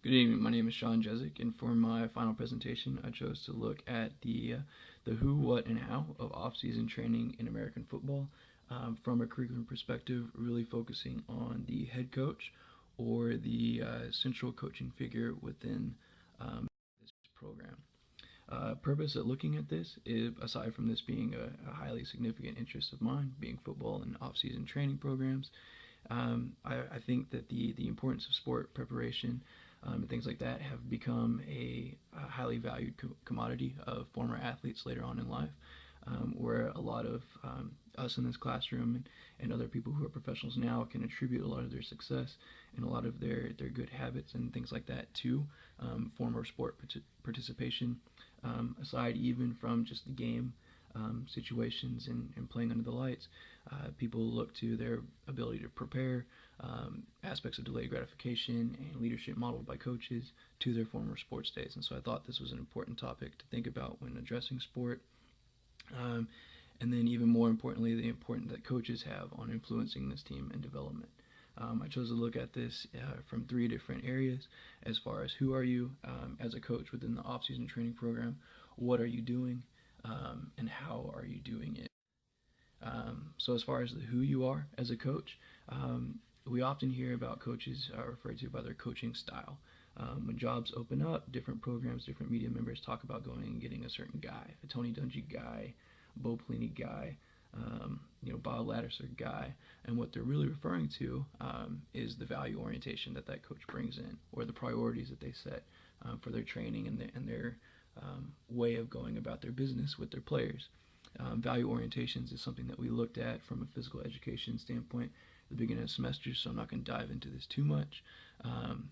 Good evening. My name is Sean Jezik, and for my final presentation, I chose to look at the who, what, and how of off-season training in American football from a curriculum perspective, really focusing on the head coach or the central coaching figure within this program. Purpose at looking at this is, aside from this being a highly significant interest of mine, being football and off-season training programs, I think that the importance of sport preparation and things like that have become a highly valued commodity of former athletes later on in life, where a lot of us in this classroom and other people who are professionals now can attribute a lot of their success and a lot of their good habits and things like that to former sport participation, aside even from just the game situations and playing under the lights. People look to their ability to prepare, aspects of delayed gratification and leadership modeled by coaches to their former sports days. And so I thought this was an important topic to think about when addressing sport. And then even more importantly, the importance that coaches have on influencing this team and development. I chose to look at this from three different areas as far as who are you as a coach within the off-season training program, what are you doing, and how are you doing it. So as far as the who you are as a coach, we often hear about coaches referred to by their coaching style. When jobs open up, different programs, different media members talk about going and getting a certain guy, a Tony Dungy guy, Bo Pelini guy, Bob Ladouceur guy, and what they're really referring to is the value orientation that coach brings in, or the priorities that they set for their training and their way of going about their business with their players. Value orientations is something that we looked at from a physical education standpoint at the beginning of the semester, so I'm not going to dive into this too much.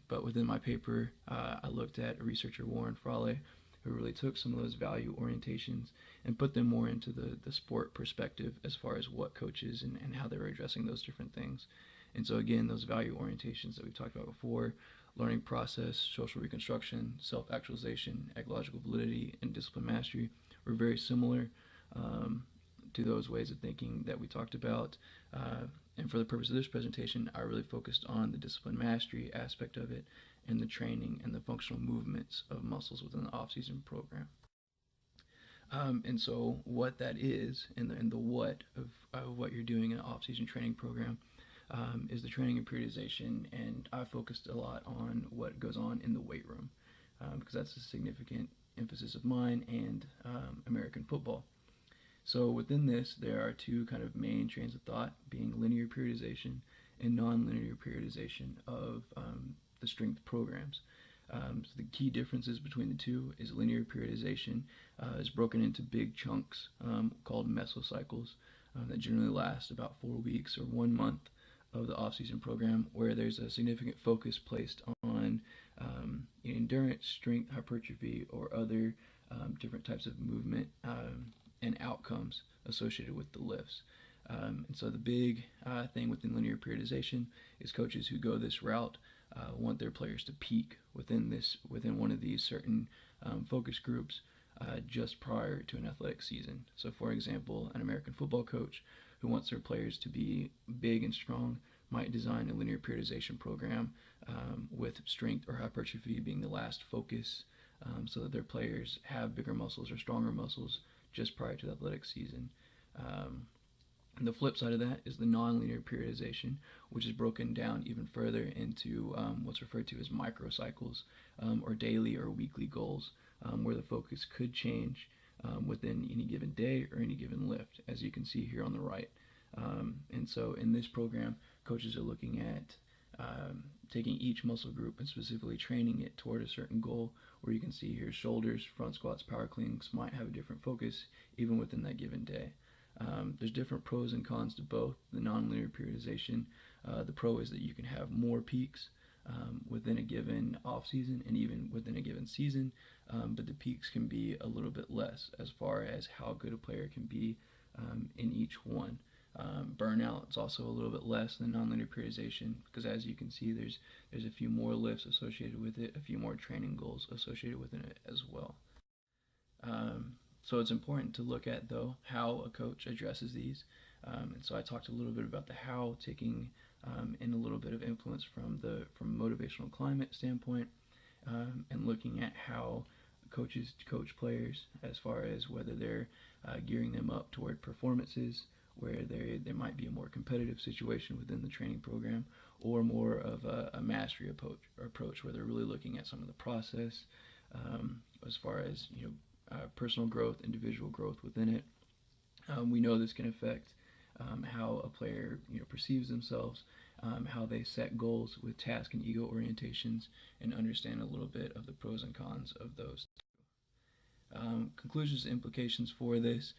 But within my paper, I looked at researcher Warren Frawley, who really took some of those value orientations and put them more into the sport perspective as far as what coaches and how they were addressing those different things. And so again, those value orientations that we've talked about before, learning process, social reconstruction, self-actualization, ecological validity, and discipline mastery, were very similar to those ways of thinking that we talked about. And for the purpose of this presentation, I really focused on the discipline mastery aspect of it and the training and the functional movements of muscles within the off-season program. And so what that is and the what of what you're doing in an off-season training program is the training and periodization, and I focused a lot on what goes on in the weight room because that's a significant emphasis of mine and American football. So within this, there are two kind of main trains of thought, being linear periodization and non-linear periodization of the strength programs. So the key differences between the two is linear periodization is broken into big chunks called mesocycles that generally last about 4 weeks or 1 month of the off-season program, where there's a significant focus placed on endurance, strength, hypertrophy, or other different types of movement and outcomes associated with the lifts. And so the big thing within linear periodization is coaches who go this route want their players to peak within one of these certain focus groups just prior to an athletic season. So for example, an American football coach who wants their players to be big and strong might design a linear periodization program with strength or hypertrophy being the last focus so that their players have bigger muscles or stronger muscles just prior to the athletic season. And the flip side of that is the non-linear periodization, which is broken down even further into what's referred to as microcycles or daily or weekly goals, where the focus could change within any given day or any given lift, as you can see here on the right. And so in this program, coaches are looking at taking each muscle group and specifically training it toward a certain goal, where you can see here shoulders, front squats, power cleans might have a different focus even within that given day. There's different pros and cons to both. The non-linear periodization, the pro is that you can have more peaks within a given off-season and even within a given season, but the peaks can be a little bit less as far as how good a player can be in each one. Burnout is also a little bit less than non-linear periodization because, as you can see, there's a few more lifts associated with it, a few more training goals associated with it as well. So it's important to look at, though, how a coach addresses these. And so I talked a little bit about the how, taking in a little bit of influence from motivational climate standpoint. and looking at how coaches coach players as far as whether they're gearing them up toward performances where there might be a more competitive situation within the training program, or more of a mastery approach where they're really looking at some of the process as far as personal growth, individual growth within it. We know this can affect how a player perceives themselves, how they set goals with task and ego orientations, and understand a little bit of the pros and cons of those. Conclusions and implications for this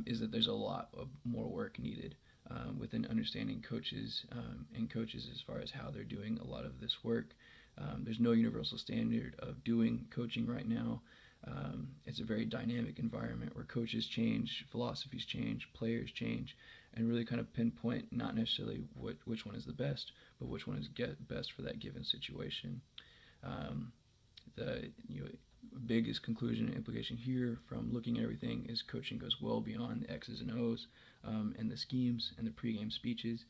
is that there's a lot of more work needed within understanding coaches and coaches as far as how they're doing a lot of this work. There's no universal standard of doing coaching right now. It's a very dynamic environment where coaches change, philosophies change, players change, and really kind of pinpoint not necessarily which one is the best, but which one is best for that given situation. The biggest conclusion and implication here from looking at everything is coaching goes well beyond the X's and O's and the schemes and the pregame speeches.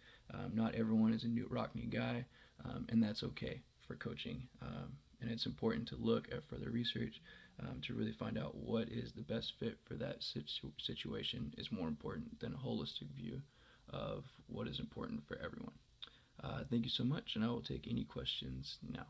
Not everyone is a Knute Rockne guy, and that's okay for coaching. And it's important to look at further research to really find out what is the best fit for that situation is more important than a holistic view of what is important for everyone. Thank you so much, and I will take any questions now.